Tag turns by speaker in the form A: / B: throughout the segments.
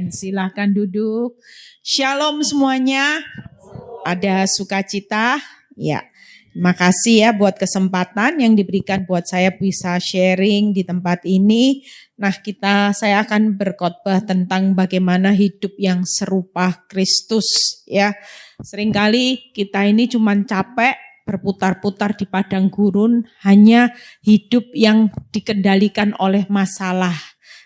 A: Amin. Silahkan duduk. Shalom semuanya. Ada sukacita? Ya. Makasih ya buat kesempatan yang diberikan buat saya bisa sharing di tempat ini. Nah, saya akan berkhotbah tentang bagaimana hidup yang serupa Kristus ya. Seringkali kita ini cuman capek berputar-putar di padang gurun, hanya hidup yang dikendalikan oleh masalah.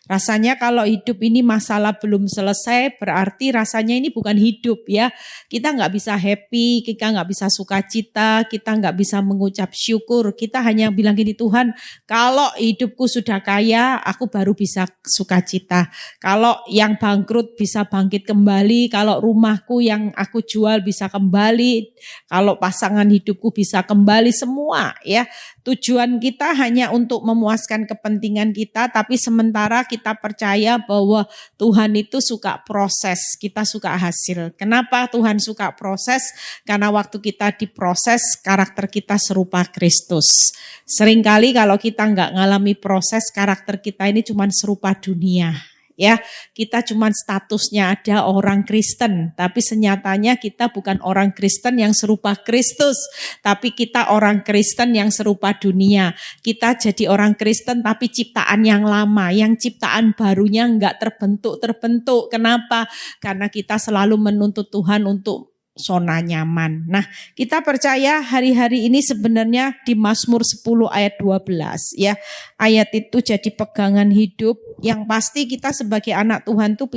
A: Rasanya kalau hidup ini masalah belum selesai, berarti rasanya ini bukan hidup ya. Kita nggak bisa happy, kita nggak bisa sukacita, kita nggak bisa mengucap syukur. Kita hanya bilang gini, Tuhan, kalau hidupku sudah kaya, aku baru bisa sukacita. Kalau yang bangkrut bisa bangkit kembali, kalau rumahku yang aku jual bisa kembali, kalau pasangan hidupku bisa kembali, semua ya. Tujuan kita hanya untuk memuaskan kepentingan kita, tapi sementara kita percaya bahwa Tuhan itu suka proses, kita suka hasil. Kenapa Tuhan suka proses? Karena waktu kita diproses, karakter kita serupa Kristus. Seringkali kalau kita nggak ngalami proses, karakter kita ini cuma serupa dunia. Ya, kita cuma statusnya ada orang Kristen, tapi senyatanya kita bukan orang Kristen yang serupa Kristus, tapi kita orang Kristen yang serupa dunia. Kita jadi orang Kristen tapi ciptaan yang lama, yang ciptaan barunya enggak terbentuk. Kenapa? Karena kita selalu menuntut Tuhan untuk zona nyaman. Nah, kita percaya hari-hari ini sebenarnya di Mazmur 10 ayat 12 ya. Ayat itu jadi pegangan hidup yang pasti kita sebagai anak Tuhan tuh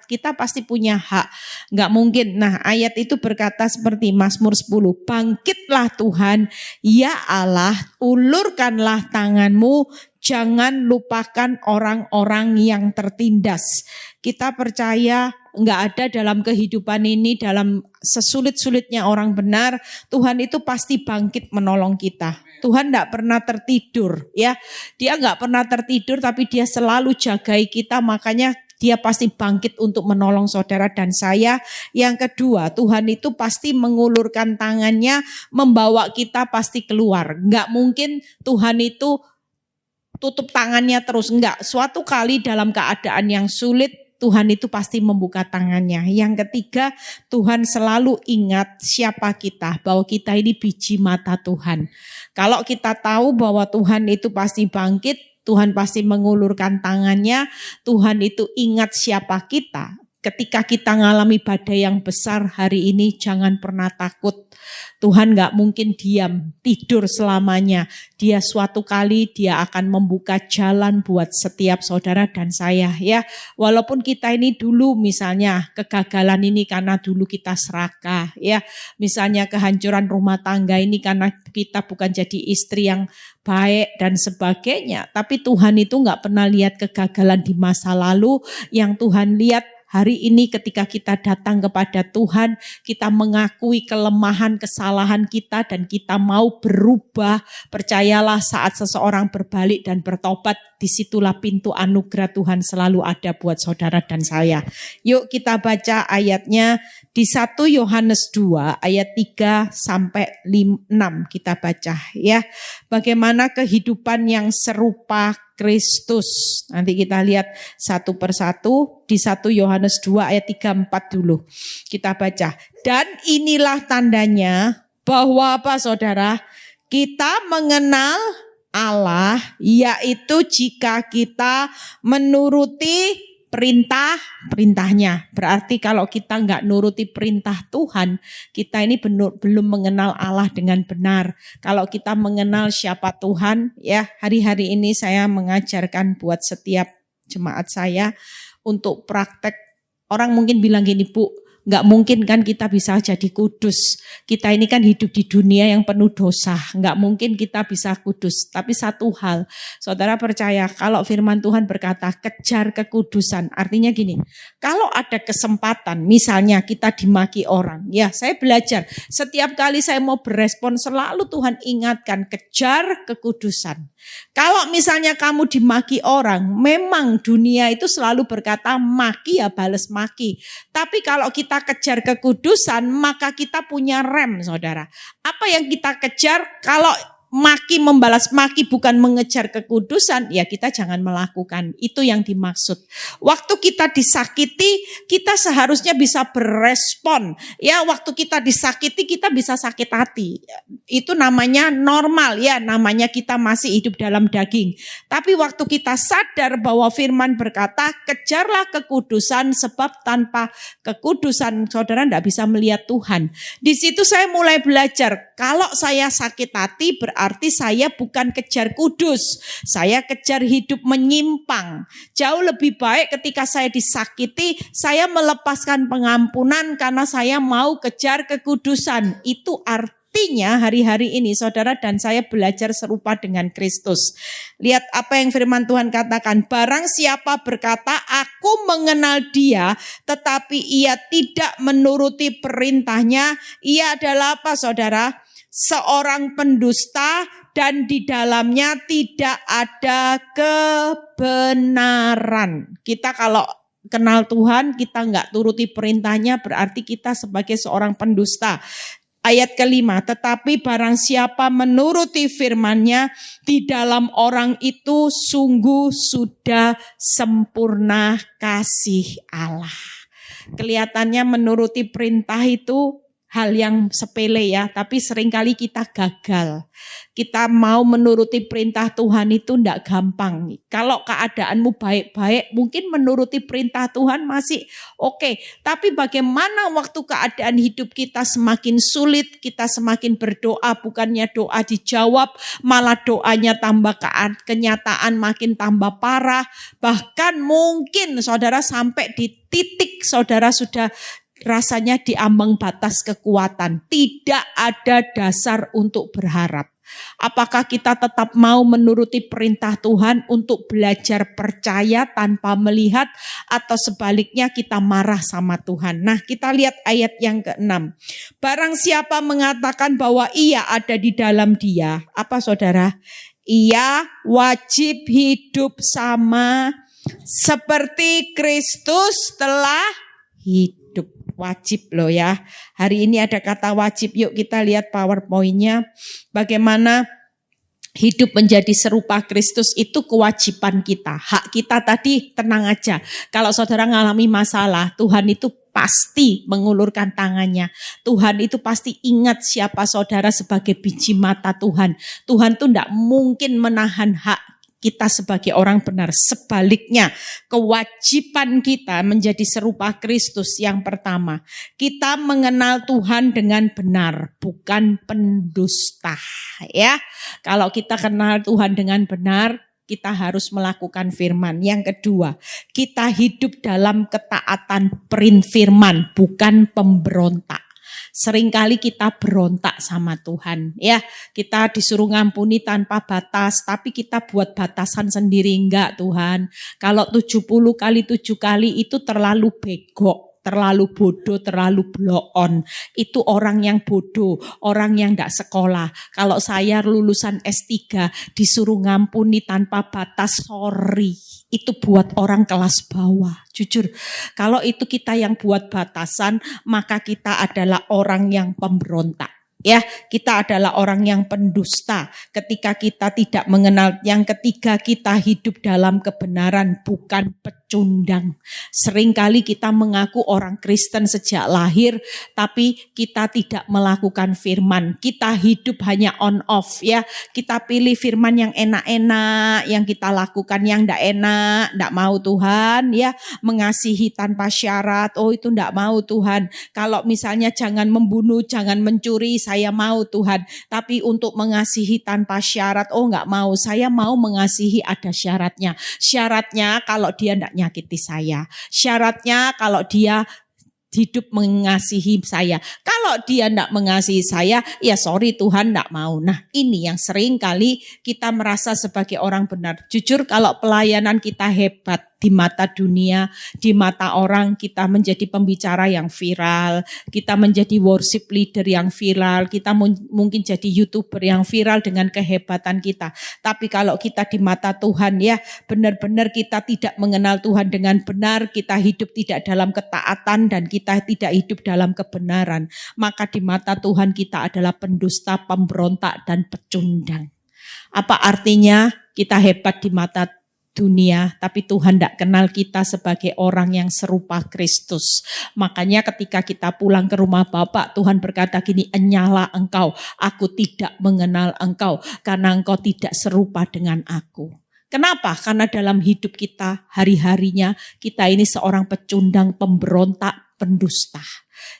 A: kita pasti punya hak. Enggak mungkin. Nah, ayat itu berkata seperti Mazmur 10, bangkitlah Tuhan, ya Allah, ulurkanlah tanganmu, jangan lupakan orang-orang yang tertindas. Kita percaya enggak ada dalam kehidupan ini, dalam sesulit-sulitnya orang benar, Tuhan itu pasti bangkit menolong kita. Tuhan enggak pernah tertidur ya. Dia enggak pernah tertidur tapi dia selalu jagai kita, makanya dia pasti bangkit untuk menolong saudara dan saya. Yang kedua, Tuhan itu pasti mengulurkan tangannya, membawa kita pasti keluar. Enggak mungkin Tuhan itu tutup tangannya terus, enggak. Suatu kali dalam keadaan yang sulit, Tuhan itu pasti membuka tangannya. Yang ketiga, Tuhan selalu ingat siapa kita, bahwa kita ini biji mata Tuhan. Kalau kita tahu bahwa Tuhan itu pasti bangkit, Tuhan pasti mengulurkan tangannya, Tuhan itu ingat siapa kita. Ketika kita ngalami badai yang besar hari ini, jangan pernah takut. Tuhan gak mungkin diam, tidur selamanya. Dia suatu kali dia akan membuka jalan buat setiap saudara dan saya ya. Walaupun kita ini dulu misalnya kegagalan ini karena dulu kita serakah ya. Misalnya kehancuran rumah tangga ini karena kita bukan jadi istri yang baik dan sebagainya. Tapi Tuhan itu gak pernah lihat kegagalan di masa lalu. Yang Tuhan lihat hari ini ketika kita datang kepada Tuhan, kita mengakui kelemahan, kesalahan kita dan kita mau berubah. Percayalah saat seseorang berbalik dan bertobat, disitulah pintu anugerah Tuhan selalu ada buat saudara dan saya. Yuk kita baca ayatnya di 1 Yohanes 2 ayat 3 sampai 6 kita baca ya. Bagaimana kehidupan yang serupa Kristus. Nanti kita lihat satu persatu di 1 Yohanes 2 ayat 3-4 dulu. Kita baca. Dan inilah tandanya bahwa apa saudara? Kita mengenal Allah, yaitu jika kita menuruti perintahnya. Berarti kalau kita enggak nuruti perintah Tuhan, kita ini belum mengenal Allah dengan benar. Kalau kita mengenal siapa Tuhan, ya hari-hari ini saya mengajarkan buat setiap jemaat saya untuk praktek. Orang mungkin bilang gini, Bu, enggak mungkin kan kita bisa jadi kudus. Kita ini kan hidup di dunia yang penuh dosa. Enggak mungkin kita bisa kudus. Tapi satu hal, saudara percaya kalau firman Tuhan berkata kejar kekudusan. Artinya gini, kalau ada kesempatan misalnya kita dimaki orang. Ya saya belajar, setiap kali saya mau berespon selalu Tuhan ingatkan kejar kekudusan. Kalau misalnya kamu dimaki orang, memang dunia itu selalu berkata maki ya bales maki. Tapi kalau kita kejar kekudusan, maka kita punya rem saudara. Apa yang kita kejar? Kalau maki membalas maki bukan mengejar kekudusan, ya kita jangan melakukan. Itu yang dimaksud. Waktu kita disakiti, kita seharusnya bisa berespon. Ya, waktu kita disakiti, kita bisa sakit hati. Itu namanya normal ya, namanya kita masih hidup dalam daging. Tapi waktu kita sadar bahwa firman berkata, kejarlah kekudusan sebab tanpa kekudusan saudara tidak bisa melihat Tuhan. Di situ saya mulai belajar, kalau saya sakit hati berarti saya bukan kejar kudus, saya kejar hidup menyimpang. Jauh lebih baik ketika saya disakiti, saya melepaskan pengampunan karena saya mau kejar kekudusan. Itu artinya hari-hari ini saudara dan saya belajar serupa dengan Kristus. Lihat apa yang firman Tuhan katakan, barang siapa berkata aku mengenal dia tetapi ia tidak menuruti perintahnya, ia adalah apa saudara? Seorang pendusta dan di dalamnya tidak ada kebenaran. Kita kalau kenal Tuhan, kita enggak turuti perintahnya, berarti kita sebagai seorang pendusta. Ayat kelima, tetapi barang siapa menuruti firman-Nya, di dalam orang itu sungguh sudah sempurna kasih Allah. Kelihatannya menuruti perintah itu hal yang sepele ya, tapi seringkali kita gagal. Kita mau menuruti perintah Tuhan itu tidak gampang. Kalau keadaanmu baik-baik, mungkin menuruti perintah Tuhan masih oke. Tapi bagaimana waktu keadaan hidup kita semakin sulit, kita semakin berdoa, bukannya doa dijawab, malah doanya tambah kenyataan makin tambah parah. Bahkan mungkin saudara sampai di titik saudara sudah rasanya di ambang batas kekuatan. Tidak ada dasar untuk berharap. Apakah kita tetap mau menuruti perintah Tuhan untuk belajar percaya tanpa melihat, atau sebaliknya kita marah sama Tuhan? Nah, kita lihat ayat yang ke-6. Barang siapa mengatakan bahwa ia ada di dalam dia, apa saudara? Ia wajib hidup sama seperti Kristus telah hidup. Wajib loh ya. Hari ini ada kata wajib. Yuk kita lihat PowerPoint-nya. Bagaimana hidup menjadi serupa Kristus itu kewajiban kita. Hak kita tadi tenang aja. Kalau saudara ngalami masalah, Tuhan itu pasti mengulurkan tangannya. Tuhan itu pasti ingat siapa saudara sebagai biji mata Tuhan. Tuhan tuh tidak mungkin menahan hak kita sebagai orang benar. Sebaliknya, kewajiban kita menjadi serupa Kristus yang pertama. Kita mengenal Tuhan dengan benar, bukan pendusta. Ya, kalau kita kenal Tuhan dengan benar, kita harus melakukan firman. Yang kedua, kita hidup dalam ketaatan firman, bukan pemberontak. Seringkali kita berontak sama Tuhan, ya. Kita disuruh ngampuni tanpa batas, tapi kita buat batasan sendiri. Enggak Tuhan, kalau 70 kali 7 kali itu terlalu bego, terlalu bodoh, terlalu blow on. Itu orang yang bodoh, orang yang enggak sekolah. Kalau saya lulusan S3 disuruh ngampuni tanpa batas, sorry. Itu buat orang kelas bawah. Jujur, kalau itu kita yang buat batasan, maka kita adalah orang yang pemberontak. Ya, kita adalah orang yang pendusta ketika kita tidak mengenal. Yang ketiga, kita hidup dalam kebenaran, bukan pecundang. Seringkali kita mengaku orang Kristen sejak lahir, tapi kita tidak melakukan firman. Kita hidup hanya on off ya. Kita pilih firman yang enak-enak, yang kita lakukan yang enggak enak, enggak mau Tuhan ya. Mengasihi tanpa syarat, oh itu enggak mau Tuhan. Kalau misalnya jangan membunuh, jangan mencuri, saya mau Tuhan. Tapi untuk mengasihi tanpa syarat, oh enggak mau. Saya mau mengasihi ada syaratnya. Syaratnya kalau dia enggak nyakiti saya. Syaratnya kalau dia hidup mengasihi saya. Kalau dia enggak mengasihi saya, ya sorry Tuhan enggak mau. Nah ini yang sering kali kita merasa sebagai orang benar. Jujur kalau pelayanan kita hebat, di mata dunia, di mata orang kita menjadi pembicara yang viral, kita menjadi worship leader yang viral, kita mungkin jadi YouTuber yang viral dengan kehebatan kita. Tapi kalau kita di mata Tuhan ya, benar-benar kita tidak mengenal Tuhan dengan benar, kita hidup tidak dalam ketaatan dan kita tidak hidup dalam kebenaran, maka di mata Tuhan kita adalah pendusta, pemberontak dan pecundang. Apa artinya kita hebat di mata dunia, tapi Tuhan tidak kenal kita sebagai orang yang serupa Kristus. Makanya ketika kita pulang ke rumah Bapak, Tuhan berkata gini, "Enyalah engkau, aku tidak mengenal engkau, karena engkau tidak serupa dengan aku." Kenapa? Karena dalam hidup kita, hari-harinya, kita ini seorang pecundang, pemberontak, pendusta.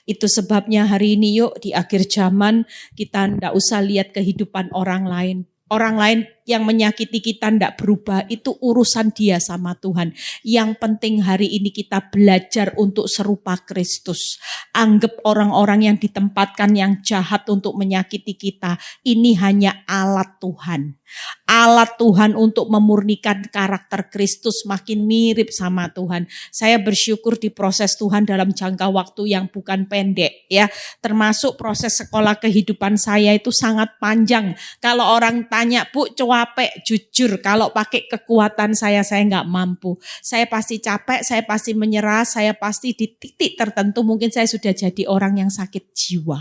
A: Itu sebabnya hari ini yuk di akhir zaman, kita tidak usah lihat kehidupan orang lain. Orang lain yang menyakiti kita tidak berubah, itu urusan dia sama Tuhan. Yang penting hari ini kita belajar untuk serupa Kristus. Anggap orang-orang yang ditempatkan yang jahat untuk menyakiti kita, ini hanya alat Tuhan. Alat Tuhan untuk memurnikan karakter Kristus makin mirip sama Tuhan. Saya bersyukur di proses Tuhan dalam jangka waktu yang bukan pendek ya. Termasuk proses sekolah kehidupan saya itu sangat panjang. Kalau orang tanya, "Bu, capek," jujur kalau pakai kekuatan saya nggak mampu. Saya pasti capek, saya pasti menyerah, saya pasti di titik tertentu mungkin saya sudah jadi orang yang sakit jiwa.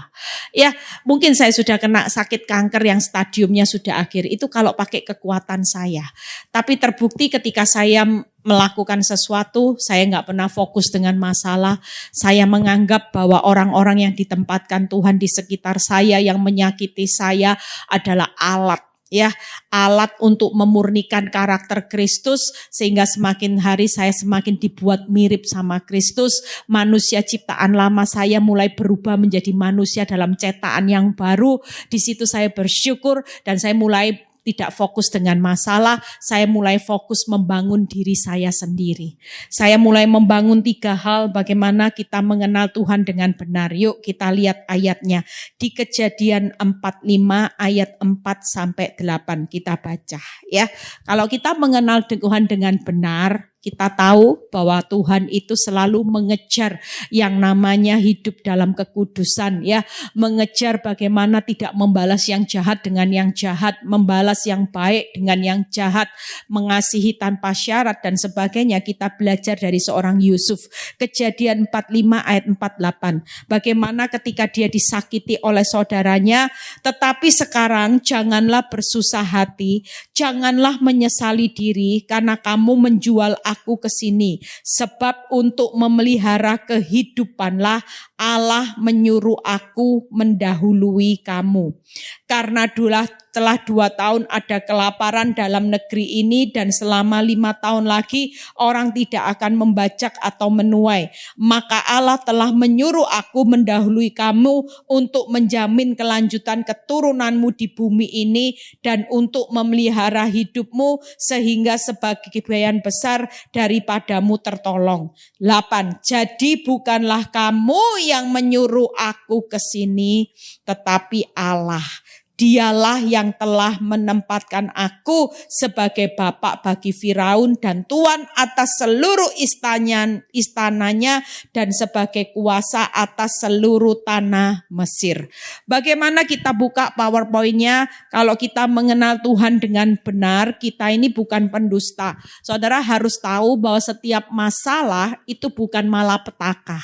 A: Ya, mungkin saya sudah kena sakit kanker yang stadiumnya sudah akhir. Itu kalau pakai kekuatan saya. Tapi terbukti ketika saya melakukan sesuatu, saya nggak pernah fokus dengan masalah. Saya menganggap bahwa orang-orang yang ditempatkan Tuhan di sekitar saya yang menyakiti saya adalah alat. Ya, alat untuk memurnikan karakter Kristus sehingga semakin hari saya semakin dibuat mirip sama Kristus. Manusia ciptaan lama saya mulai berubah menjadi manusia dalam cetakan yang baru. Di situ saya bersyukur dan saya mulai tidak fokus dengan masalah, saya mulai fokus membangun diri saya sendiri. Saya mulai membangun 3 hal bagaimana kita mengenal Tuhan dengan benar. Yuk kita lihat ayatnya. Di Kejadian 45 ayat 4-8 kita baca ya. Kalau kita mengenal Tuhan dengan benar, kita tahu bahwa Tuhan itu selalu mengejar yang namanya hidup dalam kekudusan ya, mengejar bagaimana tidak membalas yang jahat dengan yang jahat, membalas yang baik dengan yang jahat, mengasihi tanpa syarat dan sebagainya. Kita belajar dari seorang Yusuf. Kejadian 45 ayat 48. Bagaimana ketika dia disakiti oleh saudaranya, tetapi sekarang janganlah bersusah hati, janganlah menyesali diri karena kamu menjual aku ke sini, sebab untuk memelihara kehidupanlah Allah menyuruh aku mendahului kamu. Karena telah 2 tahun ada kelaparan dalam negeri ini dan selama 5 tahun lagi orang tidak akan membajak atau menuai. Maka Allah telah menyuruh aku mendahului kamu untuk menjamin kelanjutan keturunanmu di bumi ini dan untuk memelihara hidupmu sehingga sebagian besar daripadamu tertolong. 8. Jadi bukanlah kamu yang menyuruh aku ke sini, tetapi Allah. Dialah yang telah menempatkan aku sebagai bapak bagi Firaun dan tuan atas seluruh istananya dan sebagai kuasa atas seluruh tanah Mesir. Bagaimana kita buka PowerPoint-nya? Kalau kita mengenal Tuhan dengan benar, kita ini bukan pendusta. Saudara harus tahu bahwa setiap masalah itu bukan malapetaka.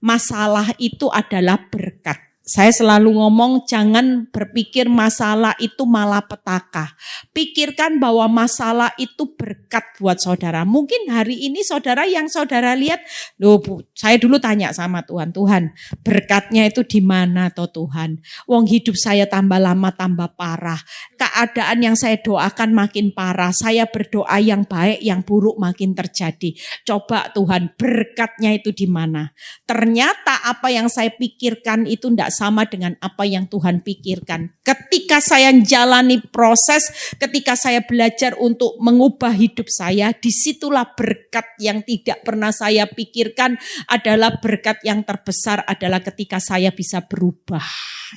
A: Masalah itu adalah berkat. Saya selalu ngomong jangan berpikir masalah itu malapetaka. Pikirkan bahwa masalah itu berkat buat saudara. Mungkin hari ini saudara yang saudara lihat, loh Bu, saya dulu tanya sama Tuhan, Tuhan berkatnya itu di mana toh Tuhan? Wong hidup saya tambah lama tambah parah. Keadaan yang saya doakan makin parah. Saya berdoa yang baik, yang buruk makin terjadi. Coba Tuhan berkatnya itu di mana? Ternyata apa yang saya pikirkan itu tidak sama dengan apa yang Tuhan pikirkan. Ketika saya jalani proses, ketika saya belajar untuk mengubah hidup saya, disitulah berkat yang tidak pernah saya pikirkan adalah berkat yang terbesar adalah ketika saya bisa berubah.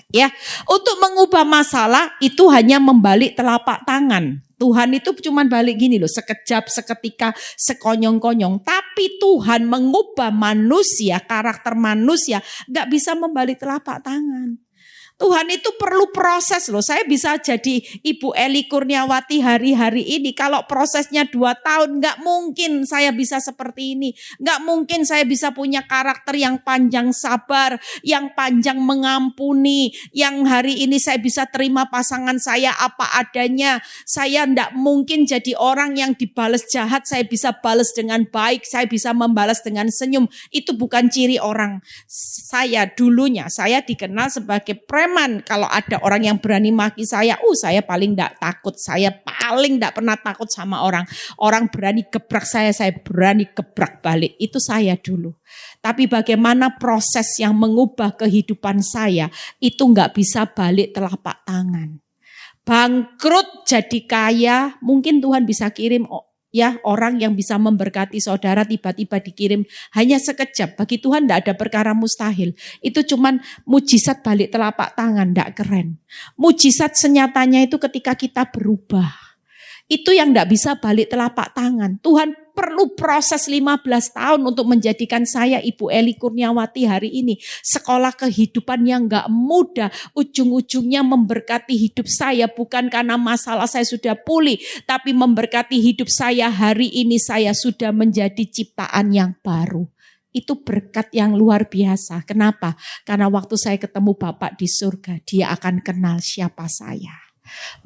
A: Ya, untuk mengubah masalah itu hanya membalik telapak tangan. Tuhan itu cuma balik gini loh, sekejap, seketika, sekonyong-konyong. Tapi Tuhan mengubah manusia, karakter manusia, gak bisa membalik telapak tangan. Tuhan itu perlu proses loh. Saya bisa jadi Ibu Eli Kurniawati hari-hari ini. Kalau prosesnya 2 tahun, gak mungkin saya bisa seperti ini. Gak mungkin saya bisa punya karakter yang panjang sabar, yang panjang mengampuni. Yang hari ini saya bisa terima pasangan saya apa adanya. Saya gak mungkin jadi orang yang dibalas jahat, saya bisa balas dengan baik. Saya bisa membalas dengan senyum. Itu bukan ciri orang. Saya dulunya, saya dikenal sebagai preman. Kalau ada orang yang berani maki saya paling tidak takut. Saya paling tidak pernah takut sama orang. Orang berani gebrak saya berani gebrak balik. Itu saya dulu. Tapi bagaimana proses yang mengubah kehidupan saya, itu nggak bisa balik telapak tangan. Bangkrut jadi kaya, mungkin Tuhan bisa kirim orang yang bisa memberkati saudara tiba-tiba dikirim hanya sekejap. Bagi Tuhan tidak ada perkara mustahil. Itu cuman mujizat balik telapak tangan, tidak keren. Mujizat senyatanya itu ketika kita berubah. Itu yang tidak bisa balik telapak tangan. Tuhan perlu proses 15 tahun untuk menjadikan saya Ibu Eli Kurniawati hari ini. Sekolah kehidupan yang gak mudah. Ujung-ujungnya memberkati hidup saya. Bukan karena masalah saya sudah pulih. Tapi memberkati hidup saya hari ini saya sudah menjadi ciptaan yang baru. Itu berkat yang luar biasa. Kenapa? Karena waktu saya ketemu Bapak di surga, Dia akan kenal siapa saya.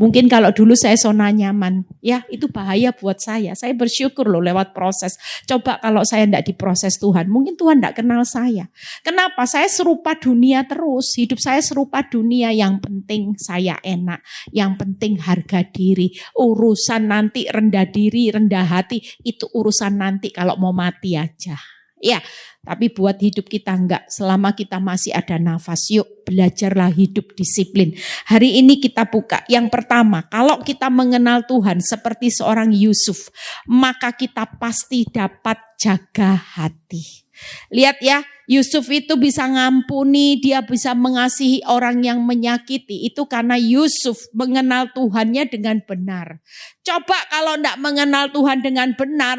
A: Mungkin kalau dulu saya zona nyaman, ya itu bahaya buat saya. Saya bersyukur loh lewat proses. Coba kalau saya tidak diproses Tuhan, mungkin Tuhan tidak kenal saya. Kenapa? Saya serupa dunia terus. Hidup saya serupa dunia. Yang penting saya enak. Yang penting harga diri. Urusan nanti rendah diri, rendah hati, itu urusan nanti kalau mau mati aja. Ya, tapi buat hidup kita enggak. Selama kita masih ada nafas, yuk belajarlah hidup disiplin. Hari ini kita buka. Yang pertama, kalau kita mengenal Tuhan seperti seorang Yusuf, maka kita pasti dapat jaga hati. Lihat ya, Yusuf itu bisa ngampuni, dia bisa mengasihi orang yang menyakiti. Itu karena Yusuf mengenal Tuhannya dengan benar. Coba kalau enggak mengenal Tuhan dengan benar,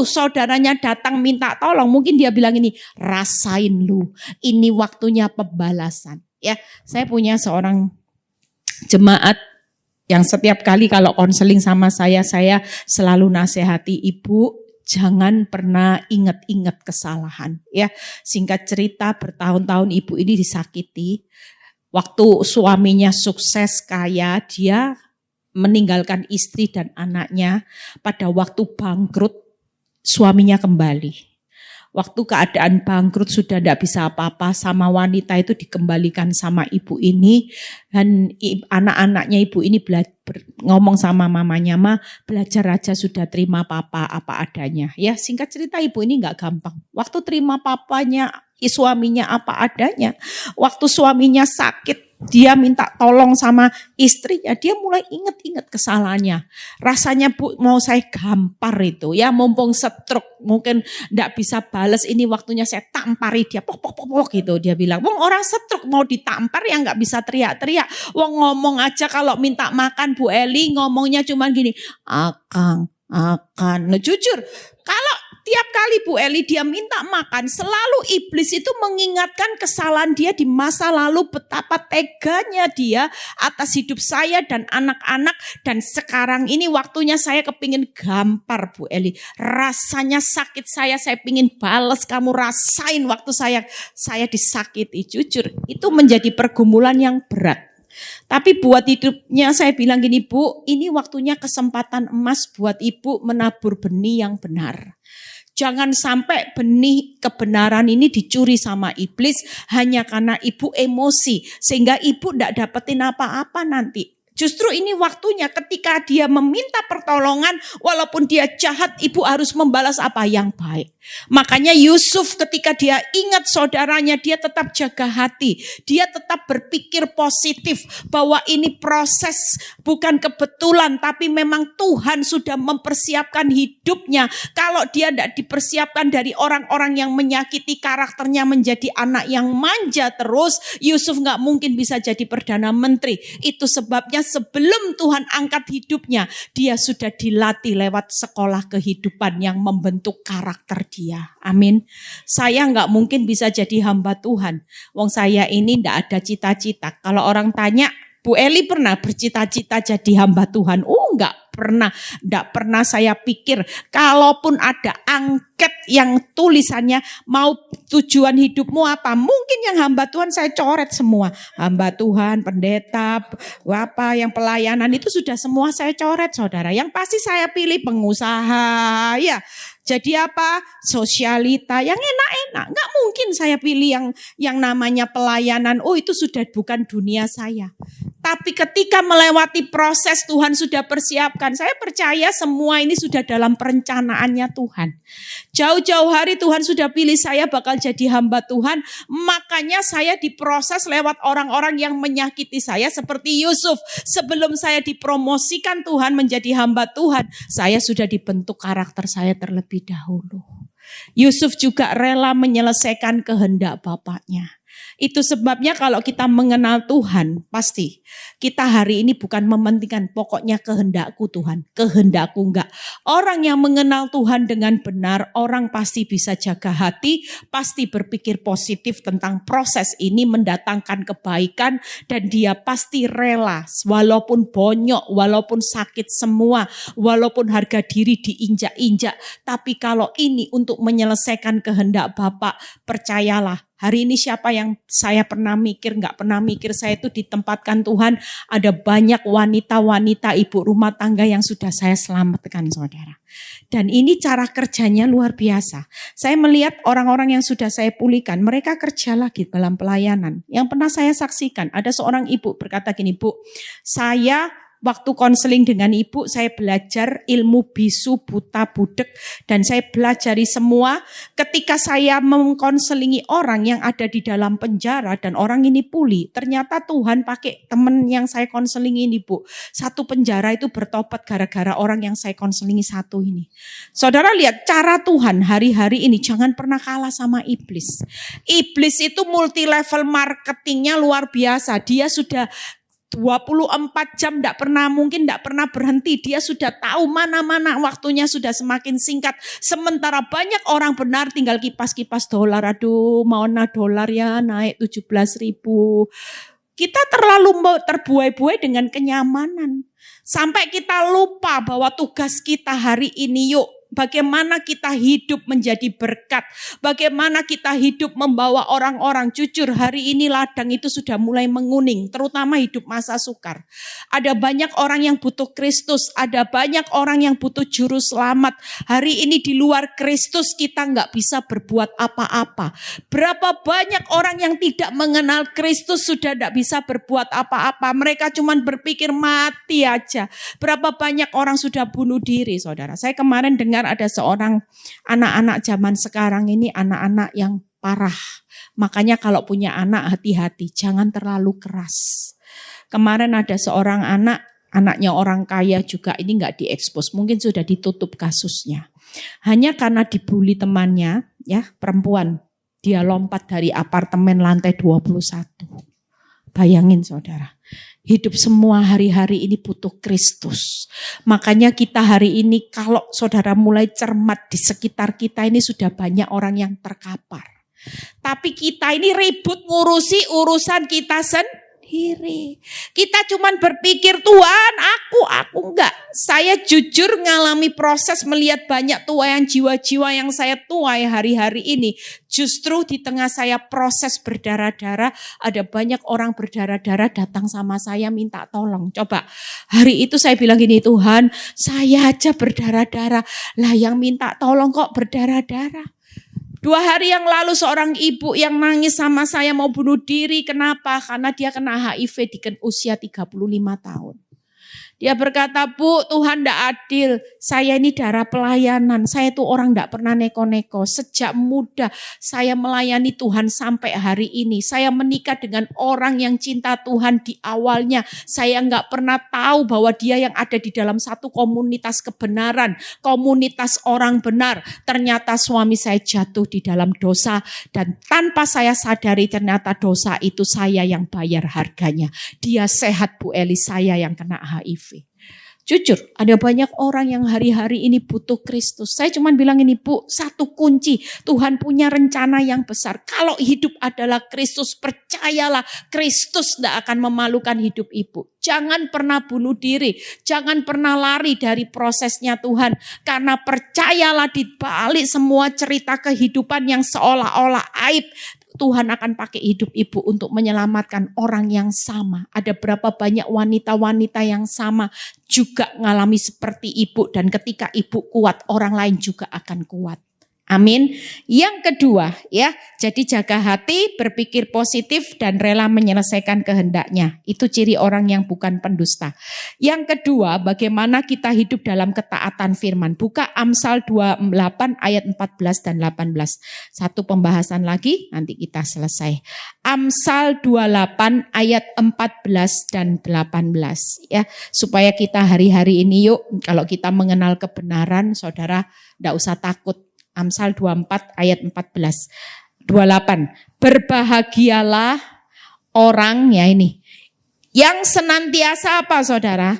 A: saudaranya datang minta tolong, mungkin dia bilang ini, rasain lu, ini waktunya pembalasan. Ya, saya punya seorang jemaat yang setiap kali kalau konseling sama saya selalu nasihati, Ibu, jangan pernah ingat-ingat kesalahan. Ya, singkat cerita bertahun-tahun ibu ini disakiti. Waktu suaminya sukses kaya, dia meninggalkan istri dan anaknya. Pada waktu bangkrut, suaminya kembali. Waktu keadaan bangkrut sudah tidak bisa apa-apa, sama wanita itu dikembalikan sama ibu ini. Dan anak-anaknya ibu ini ngomong sama mamanya, Ma, belajar aja sudah terima papa apa adanya. Ya, singkat cerita ibu ini gak gampang. Waktu terima papanya, suaminya apa adanya. Waktu suaminya sakit, dia minta tolong sama istrinya, dia mulai ingat-ingat kesalahannya. Rasanya, Bu, mau saya gampar itu ya, mumpung stroke, mungkin enggak bisa balas, ini waktunya saya tampari dia, pok gitu. Dia bilang, wong orang stroke mau ditampar ya enggak bisa teriak-teriak. Wong ngomong aja kalau minta makan Bu Eli, ngomongnya cuma gini, akan. Nah, jujur, kalau tiap kali Bu Eli dia minta makan, selalu iblis itu mengingatkan kesalahan dia di masa lalu, betapa teganya dia atas hidup saya dan anak-anak. Dan sekarang ini waktunya saya kepingin gampar Bu Eli. Rasanya sakit saya pingin balas, kamu rasain waktu saya disakiti. Jujur, itu menjadi pergumulan yang berat. Tapi buat hidupnya saya bilang gini, Bu, ini waktunya kesempatan emas buat Ibu menabur benih yang benar. Jangan sampai benih kebenaran ini dicuri sama iblis hanya karena ibu emosi. Sehingga ibu tidak dapetin apa-apa nanti. Justru ini waktunya ketika dia meminta pertolongan, walaupun dia jahat, ibu harus membalas apa yang baik. Makanya Yusuf ketika dia ingat saudaranya, dia tetap jaga hati. Dia tetap berpikir positif bahwa ini proses bukan kebetulan, tapi memang Tuhan sudah mempersiapkan hidupnya. Kalau dia tidak dipersiapkan dari orang-orang yang menyakiti, karakternya menjadi anak yang manja terus, Yusuf gak mungkin bisa jadi Perdana Menteri. Itu sebabnya sebelum Tuhan angkat hidupnya, dia sudah dilatih lewat sekolah kehidupan yang membentuk karakter dia. Amin. Saya nggak mungkin bisa jadi hamba Tuhan. Wong saya ini nggak ada cita-cita. Kalau orang tanya, Bu Eli pernah bercita-cita jadi hamba Tuhan? Oh, enggak pernah saya pikir. Kalaupun ada angket yang tulisannya mau tujuan hidupmu apa? Mungkin yang hamba Tuhan saya coret semua. Hamba Tuhan, pendeta, apa yang pelayanan itu sudah semua saya coret, saudara. Yang pasti saya pilih pengusaha, ya. Jadi apa? Sosialita yang enak-enak. Enggak mungkin saya pilih yang namanya pelayanan. Oh, itu sudah bukan dunia saya. Tapi ketika melewati proses Tuhan sudah persiapkan. Saya percaya semua ini sudah dalam perencanaannya Tuhan. Jauh-jauh hari Tuhan sudah pilih saya bakal jadi hamba Tuhan. Makanya saya diproses lewat orang-orang yang menyakiti saya. Seperti Yusuf. Sebelum saya dipromosikan Tuhan menjadi hamba Tuhan. Saya sudah dibentuk karakter saya terlebih dahulu. Yusuf juga rela menyelesaikan kehendak bapaknya. Itu sebabnya kalau kita mengenal Tuhan, pasti kita hari ini bukan mementingkan pokoknya kehendakku Tuhan, kehendakku enggak. Orang yang mengenal Tuhan dengan benar, orang pasti bisa jaga hati, pasti berpikir positif tentang proses ini mendatangkan kebaikan dan dia pasti rela walaupun bonyok, walaupun sakit semua, walaupun harga diri diinjak-injak. Tapi kalau ini untuk menyelesaikan kehendak Bapa, percayalah. Hari ini siapa yang saya pernah mikir, gak pernah mikir saya itu ditempatkan Tuhan. Ada banyak wanita-wanita ibu rumah tangga yang sudah saya selamatkan saudara. Dan ini cara kerjanya luar biasa. Saya melihat orang-orang yang sudah saya pulihkan, mereka kerja lagi dalam pelayanan. Yang pernah saya saksikan, ada seorang ibu berkata gini, Bu, saya waktu konseling dengan ibu, saya belajar ilmu bisu, buta, budek, dan saya pelajari semua. Ketika saya mengkonselingi orang yang ada di dalam penjara dan orang ini pulih, ternyata Tuhan pakai teman yang saya konselingi ini, Bu. Satu penjara itu bertobat gara-gara orang yang saya konselingi satu ini. Saudara lihat cara Tuhan hari-hari ini, jangan pernah kalah sama iblis. Iblis itu multi level marketingnya luar biasa. Dia sudah 24 jam tidak pernah berhenti. Dia sudah tahu mana-mana waktunya sudah semakin singkat. Sementara banyak orang benar tinggal kipas-kipas dolar. Aduh, mau dolar ya naik 17.000. Kita terlalu terbuai-buai dengan kenyamanan. Sampai kita lupa bahwa tugas kita hari ini yuk. Bagaimana kita hidup menjadi berkat. Bagaimana kita hidup membawa orang-orang. Jujur hari ini ladang itu sudah mulai menguning. Terutama hidup masa sukar. Ada banyak orang yang butuh Kristus. Ada banyak orang yang butuh juru selamat. Hari ini di luar Kristus kita nggak bisa berbuat apa-apa. Berapa banyak orang yang tidak mengenal Kristus sudah nggak bisa berbuat apa-apa. Mereka cuma berpikir mati aja. Berapa banyak orang sudah bunuh diri saudara. Saya kemarin dengar ada seorang anak-anak zaman sekarang ini anak-anak yang parah. Makanya kalau punya anak hati-hati, jangan terlalu keras. Kemarin ada seorang anaknya orang kaya juga ini nggak diekspos, mungkin sudah ditutup kasusnya. Hanya karena dibully temannya, ya perempuan, dia lompat dari apartemen lantai 21. Bayangin saudara. Hidup semua hari-hari ini butuh Kristus. Makanya kita hari ini kalau saudara mulai cermat di sekitar kita ini sudah banyak orang yang terkapar. Tapi kita ini ribut ngurusi urusan kita sendiri. Kita cuman berpikir Tuhan aku enggak. Saya jujur ngalami proses melihat banyak tuaian jiwa-jiwa yang saya tuai hari-hari ini. Justru di tengah saya proses berdarah-darah, ada banyak orang berdarah-darah datang sama saya minta tolong. Coba hari itu saya bilang gini, Tuhan saya aja berdarah-darah. Lah yang minta tolong kok berdarah-darah. 2 hari yang lalu seorang ibu yang nangis sama saya mau bunuh diri. Kenapa? Karena dia kena HIV di usia 35 tahun. Dia berkata, Bu, Tuhan tidak adil. Saya ini darah pelayanan. Saya itu orang tidak pernah neko-neko. Sejak muda saya melayani Tuhan sampai hari ini. Saya menikah dengan orang yang cinta Tuhan di awalnya. Saya nggak pernah tahu bahwa dia yang ada di dalam satu komunitas kebenaran. Komunitas orang benar. Ternyata suami saya jatuh di dalam dosa. Dan tanpa saya sadari ternyata dosa itu saya yang bayar harganya. Dia sehat Bu Eli, saya yang kena HIV. Jujur, ada banyak orang yang hari-hari ini butuh Kristus. Saya cuma bilang ini Bu, satu kunci. Tuhan punya rencana yang besar. Kalau hidup adalah Kristus, percayalah Kristus tidak akan memalukan hidup ibu. Jangan pernah bunuh diri. Jangan pernah lari dari prosesnya Tuhan. Karena percayalah di balik semua cerita kehidupan yang seolah-olah aib, Tuhan akan pakai hidup ibu untuk menyelamatkan orang yang sama. Ada berapa banyak wanita-wanita yang sama juga mengalami seperti ibu. Dan ketika ibu kuat, orang lain juga akan kuat. Amin. Yang kedua ya, jadi jaga hati, berpikir positif dan rela menyelesaikan kehendaknya. Itu ciri orang yang bukan pendusta. Yang kedua, bagaimana kita hidup dalam ketaatan firman. Buka Amsal 28 ayat 14 dan 18. Satu pembahasan lagi, nanti kita selesai. Amsal 28 ayat 14 dan 18 ya. Supaya kita hari-hari ini yuk, kalau kita mengenal kebenaran, saudara tidak usah takut. Amsal 24 ayat 14. 28. Berbahagialah orang ya ini. Yang senantiasa apa saudara?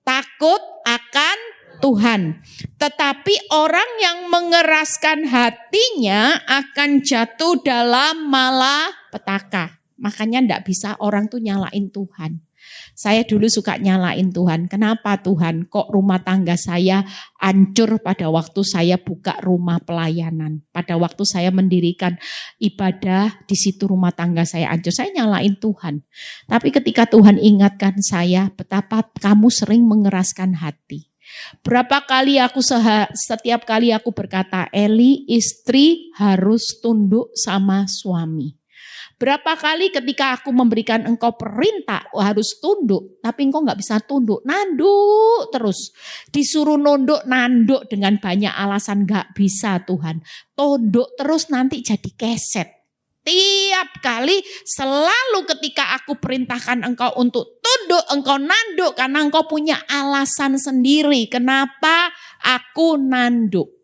A: Takut akan Tuhan. Tetapi orang yang mengeraskan hatinya akan jatuh dalam malapetaka. Makanya enggak bisa orang tuh nyalain Tuhan. Saya dulu suka nyalain Tuhan. Kenapa Tuhan? Kok rumah tangga saya hancur pada waktu saya buka rumah pelayanan. Pada waktu saya mendirikan ibadah, di situ rumah tangga saya hancur. Saya nyalain Tuhan. Tapi ketika Tuhan ingatkan saya, betapa kamu sering mengeraskan hati. Berapa kali setiap kali aku berkata, Eli, istri harus tunduk sama suami. Berapa kali ketika aku memberikan engkau perintah harus tunduk, tapi engkau gak bisa tunduk, nanduk terus. Disuruh nunduk, nanduk dengan banyak alasan gak bisa Tuhan. Tunduk terus nanti jadi keset. Tiap kali selalu ketika aku perintahkan engkau untuk tunduk, engkau nanduk karena engkau punya alasan sendiri. Kenapa aku nanduk?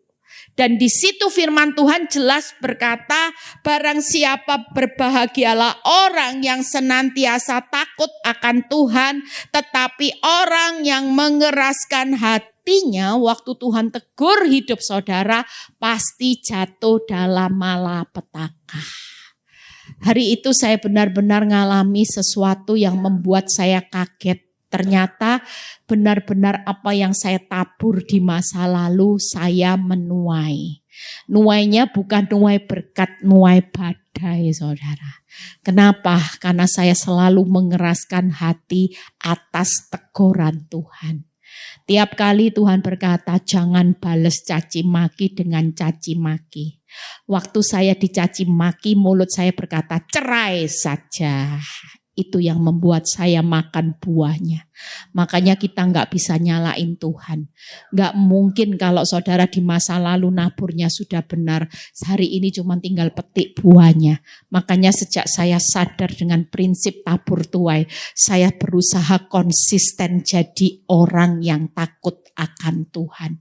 A: Dan di situ firman Tuhan jelas berkata, barang siapa berbahagialah orang yang senantiasa takut akan Tuhan, tetapi orang yang mengeraskan hatinya waktu Tuhan tegur hidup saudara, pasti jatuh dalam malapetaka. Hari itu saya benar-benar ngalami sesuatu yang membuat saya kaget. Ternyata benar-benar apa yang saya tabur di masa lalu saya menuai. Nuainya bukan nuai berkat, nuai badai saudara. Kenapa? Karena saya selalu mengeraskan hati atas teguran Tuhan. Tiap kali Tuhan berkata jangan balas caci maki dengan caci maki. Waktu saya dicaci maki mulut saya berkata cerai saja. Itu yang membuat saya makan buahnya. Makanya kita gak bisa nyalain Tuhan. Gak mungkin kalau saudara di masa lalu naburnya sudah benar. Hari ini cuma tinggal petik buahnya. Makanya sejak saya sadar dengan prinsip tabur tuai. Saya berusaha konsisten jadi orang yang takut akan Tuhan.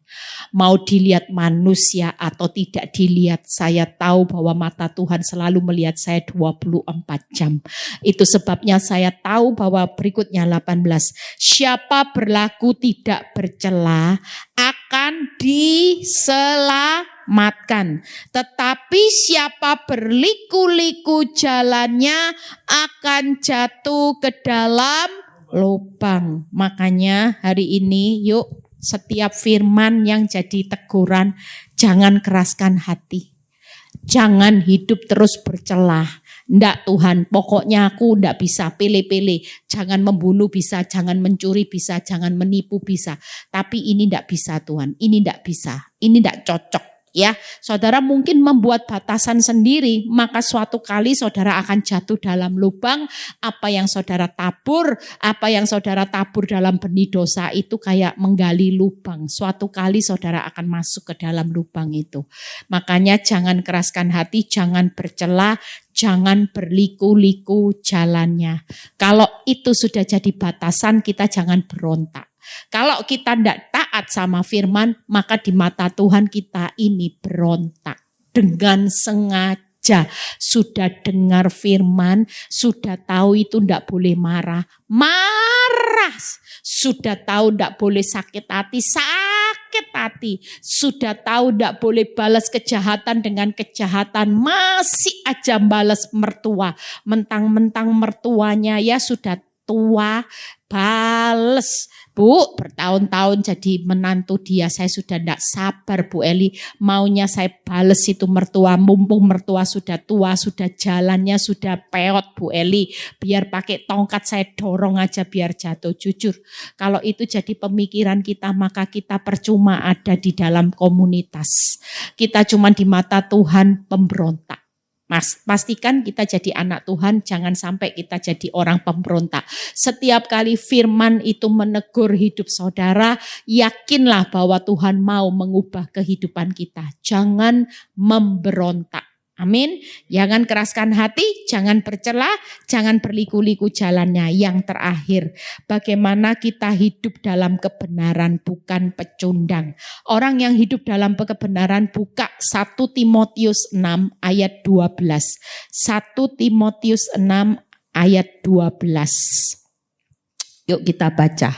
A: Mau dilihat manusia atau tidak dilihat, saya tahu bahwa mata Tuhan selalu melihat saya 24 jam. Itu sebabnya saya tahu bahwa berikutnya 18. Siapa berlaku tidak bercela akan diselamatkan. Tetapi siapa berliku-liku jalannya akan jatuh ke dalam lubang. Makanya hari ini yuk setiap firman yang jadi teguran, jangan keraskan hati. Jangan hidup terus bercelah. Ndak Tuhan, pokoknya aku ndak bisa pilih-pilih. Jangan membunuh bisa, jangan mencuri bisa, jangan menipu bisa. Tapi ini ndak bisa Tuhan, ini ndak bisa, ini ndak cocok. Ya, saudara mungkin membuat batasan sendiri, maka suatu kali saudara akan jatuh dalam lubang. Apa yang saudara tabur dalam benih dosa itu kayak menggali lubang. Suatu kali saudara akan masuk ke dalam lubang itu. Makanya jangan keraskan hati, jangan bercela, jangan berliku-liku jalannya. Kalau itu sudah jadi batasan, kita jangan berontak. Kalau kita tidak taat sama firman, maka di mata Tuhan kita ini berontak. Dengan sengaja sudah dengar firman, sudah tahu itu tidak boleh marah. Marah. Sudah tahu tidak boleh sakit hati. Sudah tahu tidak boleh balas kejahatan dengan kejahatan. Masih aja balas mertua. Mentang-mentang mertuanya ya sudah tua, bales. Bu, bertahun-tahun jadi menantu dia, saya sudah tidak sabar Bu Eli, maunya saya bales itu mertua, mumpung mertua sudah tua, sudah jalannya sudah peot Bu Eli, biar pakai tongkat saya dorong aja biar jatuh. Jujur, kalau itu jadi pemikiran kita, maka kita percuma ada di dalam komunitas. Kita cuma di mata Tuhan pemberontak. Pastikan kita jadi anak Tuhan, jangan sampai kita jadi orang pemberontak. Setiap kali firman itu menegur hidup saudara, yakinlah bahwa Tuhan mau mengubah kehidupan kita. Jangan memberontak. Amin. Jangan keraskan hati, jangan bercela, jangan berliku-liku jalannya. Yang terakhir, bagaimana kita hidup dalam kebenaran bukan pecundang. Orang yang hidup dalam kebenaran, buka 1 Timotius 6 ayat 12. 1 Timotius 6 ayat 12. Yuk kita baca.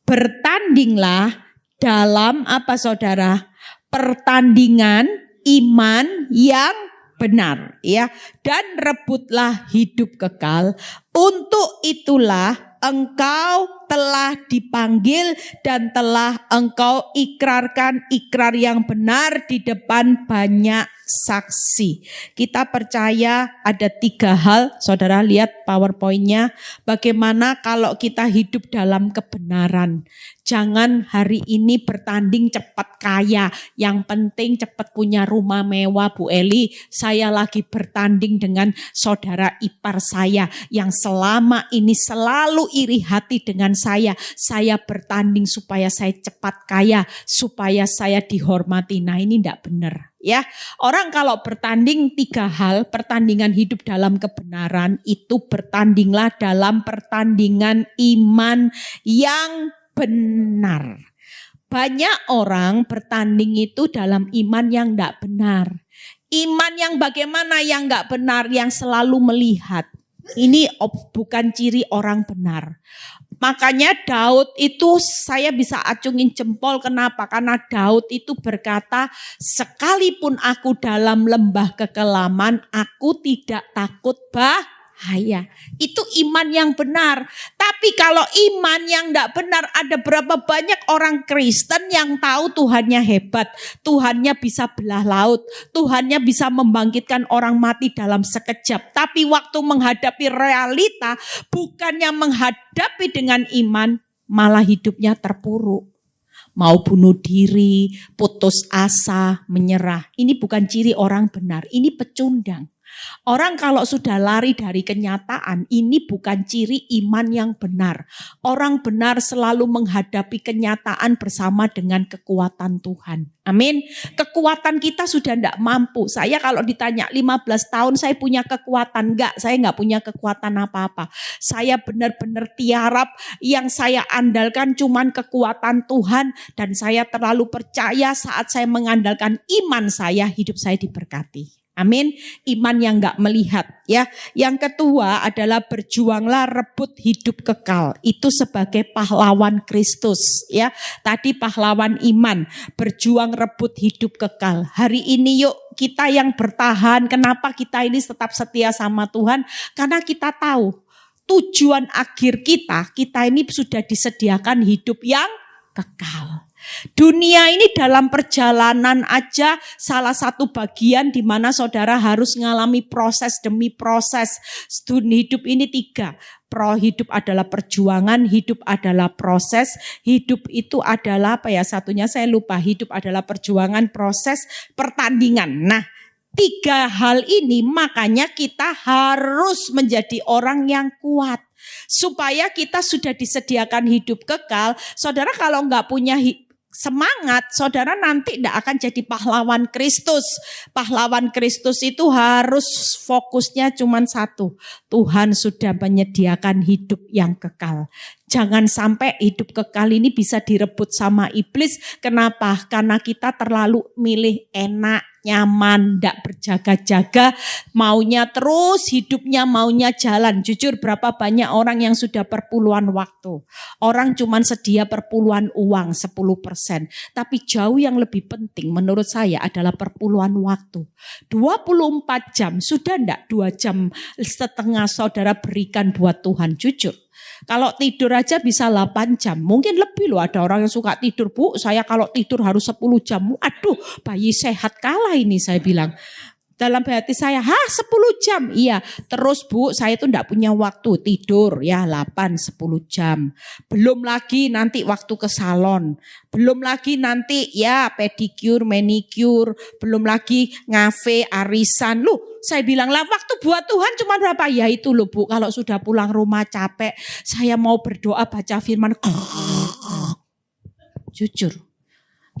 A: Bertandinglah dalam apa saudara? Pertandingan iman yang benar, ya, dan rebutlah hidup kekal. Untuk itulah engkau telah dipanggil dan telah engkau ikrarkan ikrar yang benar di depan banyak saksi. Kita percaya ada 3 hal, saudara lihat PowerPoint-nya. Bagaimana kalau kita hidup dalam kebenaran. Jangan hari ini bertanding cepat kaya. Yang penting cepat punya rumah mewah Bu Eli. Saya lagi bertanding dengan saudara ipar saya yang selama ini selalu iri hati dengan saya. Saya bertanding supaya saya cepat kaya, supaya saya dihormati. Nah ini tidak benar. Ya, orang kalau bertanding 3 hal, pertandingan hidup dalam kebenaran itu bertandinglah dalam pertandingan iman yang benar. Banyak orang bertanding itu dalam iman yang tidak benar. Iman yang bagaimana yang tidak benar, yang selalu melihat. Ini bukan ciri orang benar. Makanya Daud itu saya bisa acungin jempol, kenapa? Karena Daud itu berkata, sekalipun aku dalam lembah kekelaman, aku tidak takut bahaya. Itu iman yang benar. Tapi kalau iman yang tidak benar, ada berapa banyak orang Kristen yang tahu Tuhannya hebat. Tuhannya bisa belah laut. Tuhannya bisa membangkitkan orang mati dalam sekejap. Tapi waktu menghadapi realita, bukannya menghadapi dengan iman, malah hidupnya terpuruk. Mau bunuh diri, putus asa, menyerah. Ini bukan ciri orang benar, ini pecundang. Orang kalau sudah lari dari kenyataan, ini bukan ciri iman yang benar. Orang benar selalu menghadapi kenyataan bersama dengan kekuatan Tuhan. Amin. Kekuatan kita sudah tidak mampu. Saya kalau ditanya 15 tahun saya punya kekuatan. Enggak, saya enggak punya kekuatan apa-apa. Saya benar-benar tiarap, yang saya andalkan cuman kekuatan Tuhan. Dan saya terlalu percaya saat saya mengandalkan iman saya, hidup saya diberkati. Amin. Iman yang enggak melihat, ya. Yang kedua adalah berjuanglah rebut hidup kekal. Itu sebagai pahlawan Kristus, ya. Tadi pahlawan iman, berjuang rebut hidup kekal. Hari ini yuk kita yang bertahan. Kenapa kita ini tetap setia sama Tuhan? Karena kita tahu tujuan akhir kita ini sudah disediakan hidup yang kekal. Dunia ini dalam perjalanan aja salah satu bagian di mana saudara harus mengalami proses demi proses. Hidup ini 3. Hidup adalah perjuangan, hidup adalah proses, hidup itu adalah apa ya? Satunya saya lupa. Hidup adalah perjuangan, proses, pertandingan. Nah, 3 hal ini makanya kita harus menjadi orang yang kuat. Supaya kita sudah disediakan hidup kekal. Saudara kalau enggak punya semangat, saudara nanti tidak akan jadi pahlawan Kristus. Pahlawan Kristus itu harus fokusnya cuma satu. Tuhan sudah menyediakan hidup yang kekal. Jangan sampai hidup kekal ini bisa direbut sama iblis. Kenapa? Karena kita terlalu milih enak, nyaman, tidak berjaga-jaga, maunya terus hidupnya, maunya jalan. Jujur berapa banyak orang yang sudah perpuluhan waktu. Orang cuma sedia perpuluhan uang 10%. Tapi jauh yang lebih penting menurut saya adalah perpuluhan waktu. 24 jam, sudah enggak 2 jam setengah saudara berikan buat Tuhan, jujur. Kalau tidur aja bisa 8 jam. Mungkin lebih loh, ada orang yang suka tidur. Bu, saya kalau tidur harus 10 jam. Aduh, bayi sehat kalah ini saya bilang. Dalam hati saya, 10 jam. Iya, terus Bu, saya tuh enggak punya waktu tidur ya 8-10 jam. Belum lagi nanti waktu ke salon. Belum lagi nanti ya pedicure, manicure. Belum lagi ngafe, arisan. Loh, saya bilang lah waktu buat Tuhan cuma berapa? Ya itu loh Bu, kalau sudah pulang rumah capek. Saya mau berdoa baca firman. Jujur,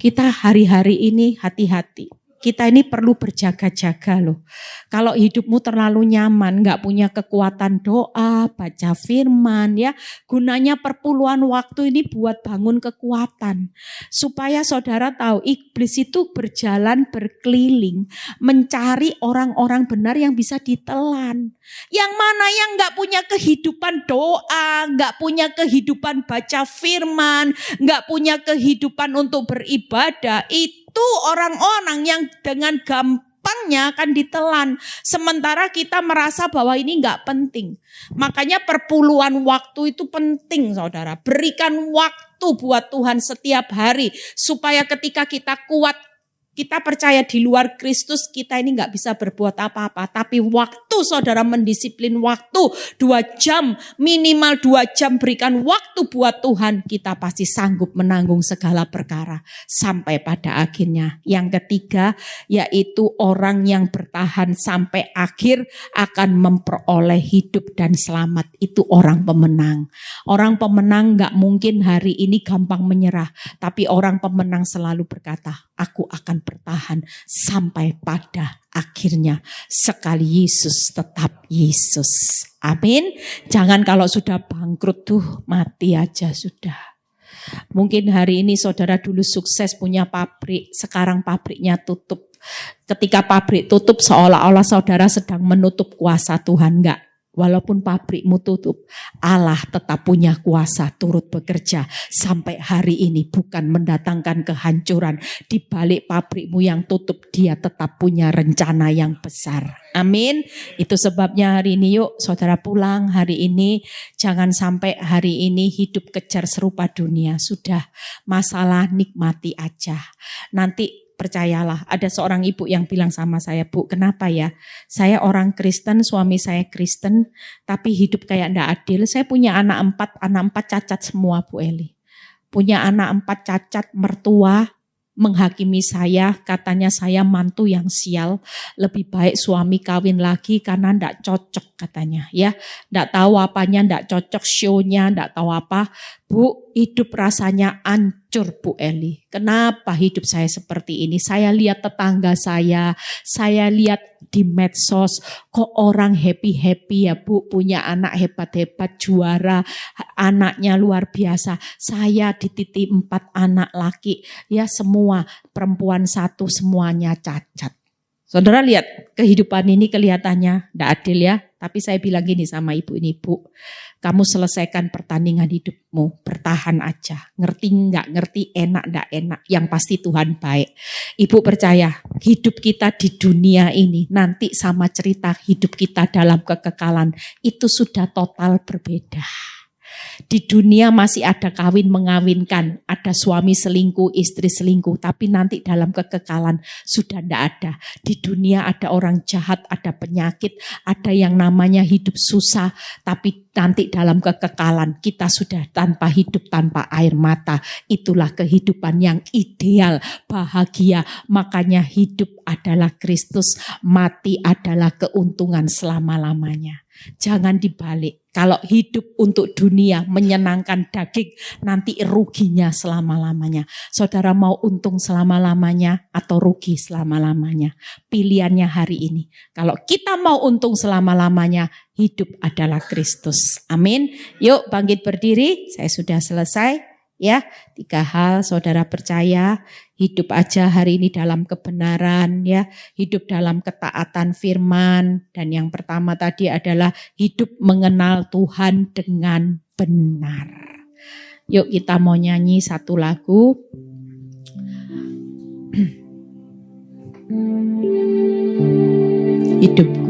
A: kita hari-hari ini hati-hati. Kita ini perlu berjaga-jaga loh. Kalau hidupmu terlalu nyaman, gak punya kekuatan doa, baca firman ya. Gunanya perpuluhan waktu ini buat bangun kekuatan. Supaya saudara tahu iblis itu berjalan berkeliling. Mencari orang-orang benar yang bisa ditelan. Yang mana yang gak punya kehidupan doa, gak punya kehidupan baca firman, gak punya kehidupan untuk beribadah, itu orang-orang yang dengan gampangnya akan ditelan. Sementara kita merasa bahwa ini enggak penting. Makanya perpuluhan waktu itu penting saudara. Berikan waktu buat Tuhan setiap hari. Supaya ketika kita kuat, kita percaya di luar Kristus kita ini enggak bisa berbuat apa-apa. Tapi waktu saudara mendisiplin waktu 2 jam, minimal 2 jam berikan waktu buat Tuhan. Kita pasti sanggup menanggung segala perkara. Sampai pada akhirnya. Yang ketiga yaitu orang yang bertahan sampai akhir akan memperoleh hidup dan selamat. Itu orang pemenang. Orang pemenang enggak mungkin hari ini gampang menyerah. Tapi orang pemenang selalu berkata, aku akan bertahan sampai pada akhirnya. Sekali Yesus tetap Yesus. Amin. Jangan kalau sudah bangkrut tuh mati aja sudah. Mungkin hari ini saudara dulu sukses punya pabrik, sekarang pabriknya tutup. Ketika pabrik tutup seolah-olah saudara sedang menutup kuasa Tuhan. Enggak. Walaupun pabrikmu tutup, Allah tetap punya kuasa turut bekerja sampai hari ini, bukan mendatangkan kehancuran. Di balik pabrikmu yang tutup, dia tetap punya rencana yang besar. Amin. Itu sebabnya hari ini yuk saudara pulang hari ini. Jangan sampai hari ini hidup kejar serupa dunia. Sudah, masalah nikmati aja. Nanti percayalah, ada seorang ibu yang bilang sama saya, Bu, kenapa ya? Saya orang Kristen, suami saya Kristen, tapi hidup kayak enggak adil. Saya punya anak 4 cacat semua, Bu Eli. Punya anak 4 cacat, mertua menghakimi saya, katanya saya mantu yang sial. Lebih baik suami kawin lagi karena enggak cocok katanya. Ya, enggak tahu apanya, enggak cocok show-nya, enggak tahu apa. Bu, hidup rasanya hancur Bu Eli. Kenapa hidup saya seperti ini? Saya lihat tetangga saya lihat di medsos, kok orang happy-happy ya Bu, punya anak hebat-hebat, juara, anaknya luar biasa. Saya dititip 4 anak laki, ya semua perempuan 1, semuanya cacat. Saudara lihat kehidupan ini kelihatannya tidak adil ya. Tapi saya bilang gini sama ibu ini, Bu, kamu selesaikan pertandingan hidupmu, bertahan aja. Ngerti enggak, ngerti enak enggak enak, yang pasti Tuhan baik. Ibu percaya hidup kita di dunia ini nanti sama cerita hidup kita dalam kekekalan itu sudah total berbeda. Di dunia masih ada kawin mengawinkan, ada suami selingkuh, istri selingkuh, tapi nanti dalam kekekalan sudah tidak ada. Di dunia ada orang jahat, ada penyakit, ada yang namanya hidup susah, tapi nanti dalam kekekalan kita sudah tanpa hidup, tanpa air mata. Itulah kehidupan yang ideal, bahagia. Makanya hidup adalah Kristus, mati adalah keuntungan selama-lamanya. Jangan dibalik. Kalau hidup untuk dunia menyenangkan daging, nanti ruginya selama-lamanya. Saudara mau untung selama-lamanya atau rugi selama-lamanya? Pilihannya hari ini. Kalau kita mau untung selama-lamanya, hidup adalah Kristus. Amin. Yuk bangkit berdiri. Saya sudah selesai. Ya, 3 hal saudara percaya, hidup aja hari ini dalam kebenaran, ya, hidup dalam ketaatan firman, dan yang pertama tadi adalah hidup mengenal Tuhan dengan benar. Yuk kita mau nyanyi satu lagu. Hidupku.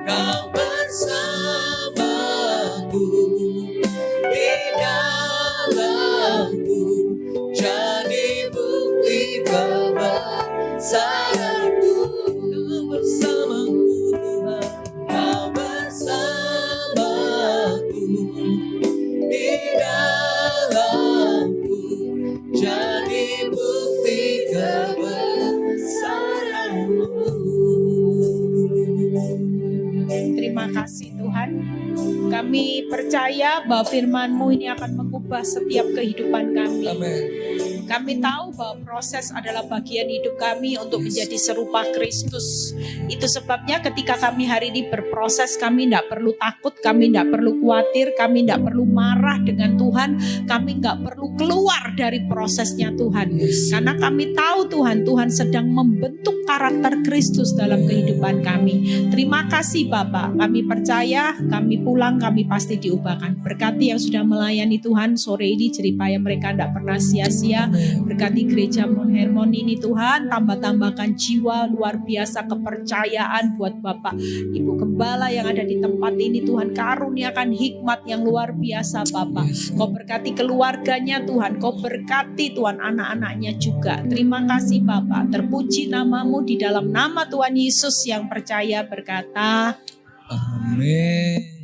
B: Kau bersamaku di dalamku, jadi bukti kebesaranmu. Kau bersamaku Tuhan, kau bersamaku di dalamku, jadi bukti kebesaranmu.
A: Terima kasih Tuhan. Kami percaya bahwa firman-Mu ini akan mengubah setiap kehidupan kami.
B: Amen.
A: Kami tahu bahwa proses adalah bagian hidup kami untuk menjadi serupa Kristus. Itu sebabnya ketika kami hari ini berproses, kami tidak perlu takut, kami tidak perlu khawatir, kami tidak perlu marah dengan Tuhan, kami tidak perlu keluar dari prosesnya Tuhan. Karena kami tahu Tuhan sedang membentuk karakter Kristus dalam kehidupan kami. Terima kasih Bapak, kami percaya, kami pulang, kami pasti diubahkan. Berkati yang sudah melayani Tuhan sore ini, jeripaya mereka tidak pernah sia-sia. Berkati gereja Mount Hermon ini Tuhan, tambah-tambahkan jiwa luar biasa, kepercayaan buat Bapak. Ibu Gembala yang ada di tempat ini Tuhan, karuniakan hikmat yang luar biasa Bapak. Kau berkati keluarganya Tuhan, Kau berkati Tuhan anak-anaknya juga. Terima kasih Bapak, terpuji namamu di dalam nama Tuhan Yesus yang percaya berkata,
B: Amin.